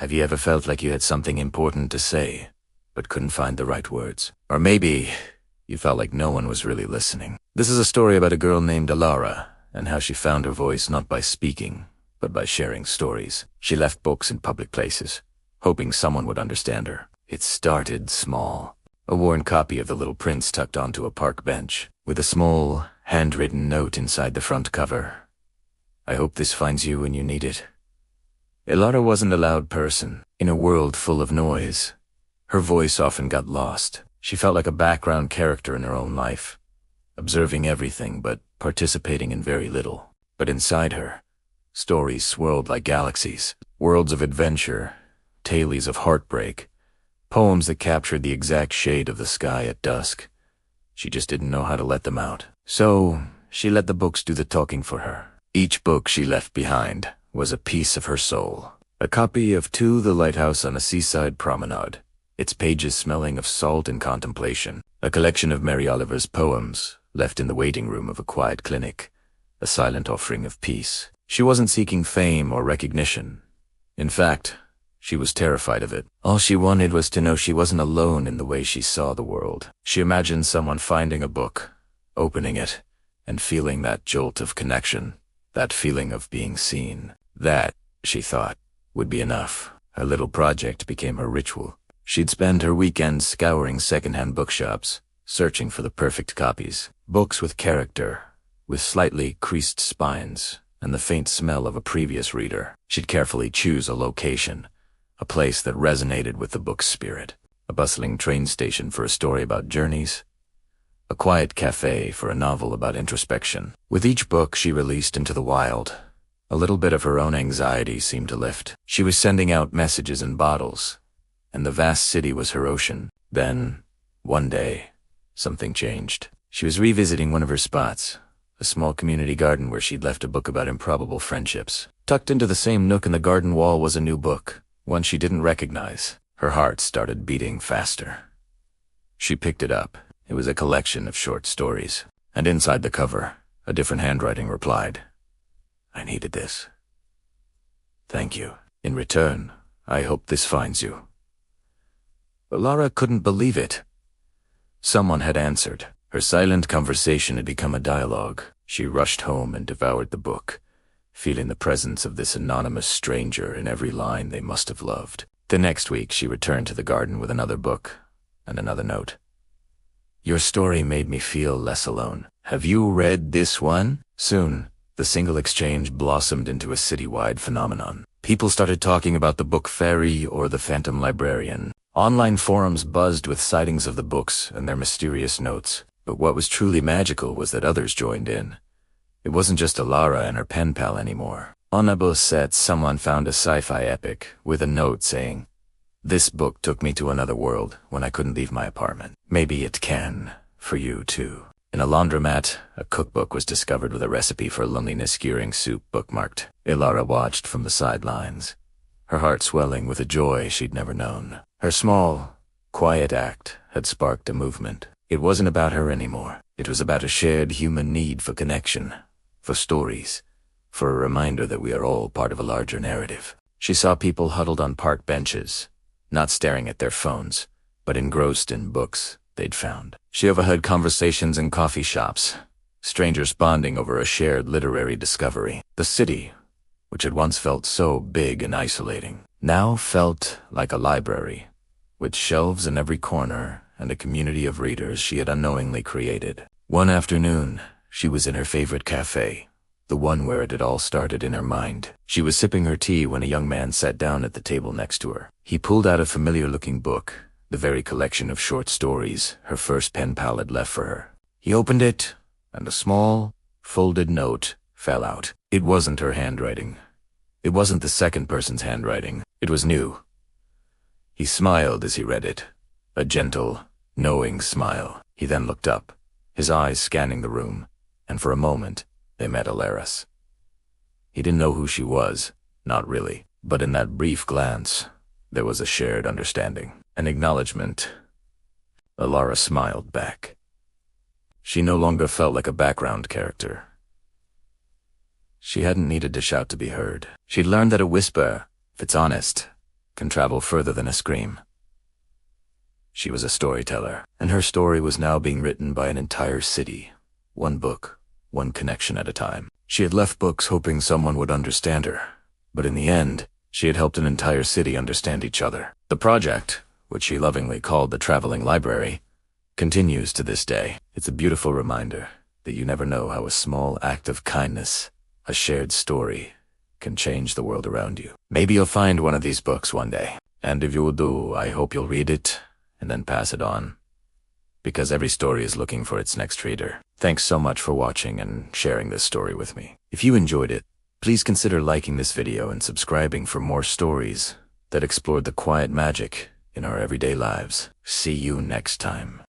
Have you ever felt like you had something important to say, but couldn't find the right words? Or maybe you felt like no one was really listening. This is a story about a girl named Alara, and how she found her voice not by speaking, but by sharing stories. She left books in public places, hoping someone would understand her. It started small. A worn copy of The Little Prince tucked onto a park bench, with a small, handwritten note inside the front cover. I hope this finds you when you need it. Alara wasn't a loud person. In a world full of noise, her voice often got lost. She felt like a background character in her own life, observing everything but participating in very little. But inside her, stories swirled like galaxies, worlds of adventure, tales of heartbreak, poems that captured the exact shade of the sky at dusk. She just didn't know how to let them out. So she let the books do the talking for her. Each book she left behind was a piece of her soul. A copy of To the Lighthouse on a Seaside Promenade, its pages smelling of salt and contemplation. A collection of Mary Oliver's poems, left in the waiting room of a quiet clinic, a silent offering of peace. She wasn't seeking fame or recognition. In fact, she was terrified of it. All she wanted was to know she wasn't alone in the way she saw the world. She imagined someone finding a book, opening it, and feeling that jolt of connection, that feeling of being seen. That, she thought, would be enough. Her little project became her ritual. She'd spend her weekends scouring secondhand bookshops, searching for the perfect copies. Books with character, with slightly creased spines, and the faint smell of a previous reader. She'd carefully choose a location, a place that resonated with the book's spirit. A bustling train station for a story about journeys, a quiet cafe for a novel about introspection. With each book she released into the wild, a little bit of her own anxiety seemed to lift. She was sending out messages in bottles, and the vast city was her ocean. Then, one day, something changed. She was revisiting one of her spots, a small community garden where she'd left a book about improbable friendships. Tucked into the same nook in the garden wall was a new book, one she didn't recognize. Her heart started beating faster. She picked it up. It was a collection of short stories, and inside the cover, a different handwriting replied, I needed this. Thank you. In return, I hope this finds you. But Lara couldn't believe it. Someone had answered. Her silent conversation had become a dialogue. She rushed home and devoured the book, feeling the presence of this anonymous stranger in every line they must have loved. The next week, she returned to the garden with another book and another note. Your story made me feel less alone. Have you read this one? Soon, the single exchange blossomed into a citywide phenomenon. People started talking about the book fairy or the phantom librarian. Online forums buzzed with sightings of the books and their mysterious notes. But what was truly magical was that others joined in. It wasn't just Alara and her pen pal anymore. On a bus set, someone found a sci-fi epic with a note saying, This book took me to another world when I couldn't leave my apartment. Maybe it can, for you too. In a laundromat, a cookbook was discovered with a recipe for loneliness-curing soup bookmarked. Alara watched from the sidelines, her heart swelling with a joy she'd never known. Her small, quiet act had sparked a movement. It wasn't about her anymore. It was about a shared human need for connection, for stories, for a reminder that we are all part of a larger narrative. She saw people huddled on park benches, not staring at their phones, but engrossed in books they'd found. She overheard conversations in coffee shops, strangers bonding over a shared literary discovery. The city, which had once felt so big and isolating, now felt like a library, with shelves in every corner and a community of readers she had unknowingly created. One afternoon, she was in her favorite cafe, the one where it had all started in her mind. She was sipping her tea when a young man sat down at the table next to her. He pulled out a familiar-looking book, the very collection of short stories her first pen pal had left for her. He opened it, and a small, folded note fell out. It wasn't her handwriting. It wasn't the second person's handwriting. It was new. He smiled as he read it, a gentle, knowing smile. He then looked up, his eyes scanning the room, and for a moment, they met Alara's. He didn't know who she was, not really, but in that brief glance, there was a shared understanding, an acknowledgement. Alara smiled back. She no longer felt like a background character. She hadn't needed to shout to be heard. She'd learned that a whisper, if it's honest, can travel further than a scream. She was a storyteller, and her story was now being written by an entire city. One book, one connection at a time. She had left books hoping someone would understand her, but in the end, she had helped an entire city understand each other. The project, which she lovingly called the Traveling Library, continues to this day. It's a beautiful reminder that you never know how a small act of kindness, a shared story, can change the world around you. Maybe you'll find one of these books one day, and if you do, I hope you'll read it and then pass it on, because every story is looking for its next reader. Thanks so much for watching and sharing this story with me. If you enjoyed it, please consider liking this video and subscribing for more stories that explored the quiet magic in our everyday lives. See you next time.